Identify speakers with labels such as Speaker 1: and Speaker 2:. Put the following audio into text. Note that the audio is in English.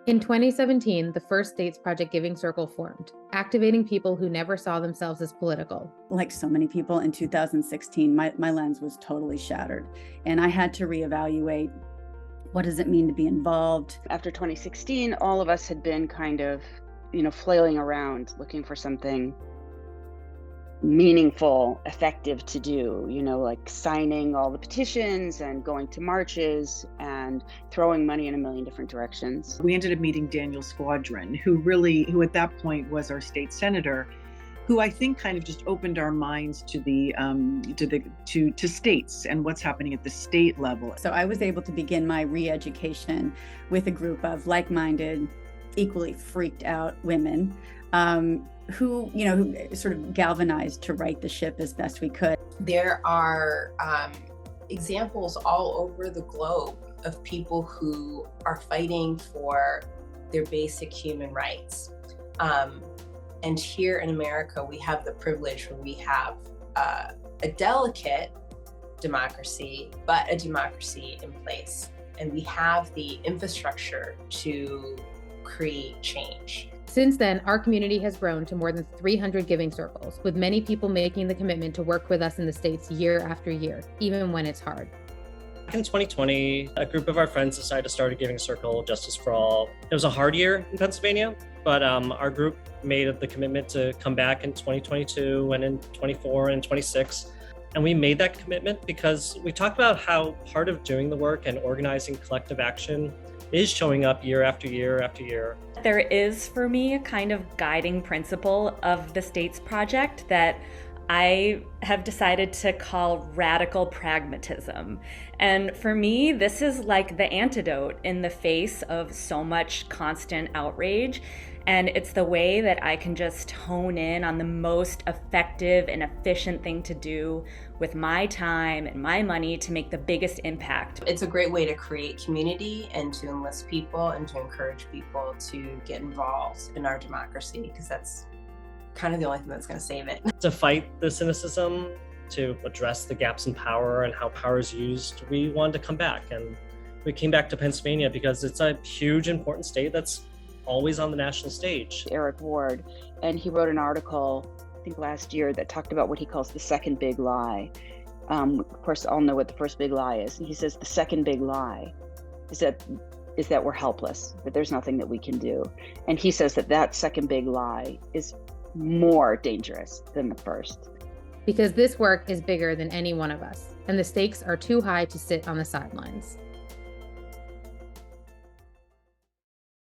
Speaker 1: In 2017, the first States Project Giving Circle formed, activating people who never saw themselves as political.
Speaker 2: Like so many people in 2016, my lens was totally shattered, and I had to reevaluate what does it mean to be involved.
Speaker 3: After 2016, all of us had been kind of, flailing around looking for something meaningful, effective to do, like signing all the petitions and going to marches and throwing money in a million different directions.
Speaker 4: We ended up meeting Daniel Squadron, who at that point was our state senator, who I think kind of just opened our minds to to states and what's happening at the state level.
Speaker 2: So I was able to begin my re-education with a group of like-minded, equally freaked out women who sort of galvanized to right the ship as best we could.
Speaker 5: There are examples all over the globe of people who are fighting for their basic human rights. And here in America, we have the privilege where we have a delicate democracy, but a democracy in place. And we have the infrastructure to create change.
Speaker 1: Since then, our community has grown to more than 300 giving circles, with many people making the commitment to work with us in the States year after year, even when it's hard.
Speaker 6: In 2020, a group of our friends decided to start a giving circle, Justice for All. It was a hard year in Pennsylvania, but our group made the commitment to come back in 2022 and in 24 and 26. And we made that commitment because we talked about how part of doing the work and organizing collective action is showing up year after year after year.
Speaker 7: There is, for me, a kind of guiding principle of the States Project that I have decided to call radical pragmatism. And for me, this is like the antidote in the face of so much constant outrage. And it's the way that I can just hone in on the most effective and efficient thing to do with my time and my money to make the biggest impact.
Speaker 5: It's a great way to create community and to enlist people and to encourage people to get involved in our democracy, because that's kind of the only thing that's going to save it.
Speaker 6: To fight the cynicism, to address the gaps in power and how power is used, we wanted to come back. And we came back to Pennsylvania because it's a huge, important state that's always on the national stage.
Speaker 3: Eric Ward, and he wrote an article, I think last year, that talked about what he calls the second big lie. Of course, all know what the first big lie is. And he says the second big lie is that we're helpless, that there's nothing that we can do. And he says that second big lie is more dangerous than the first.
Speaker 1: Because this work is bigger than any one of us, and the stakes are too high to sit on the sidelines.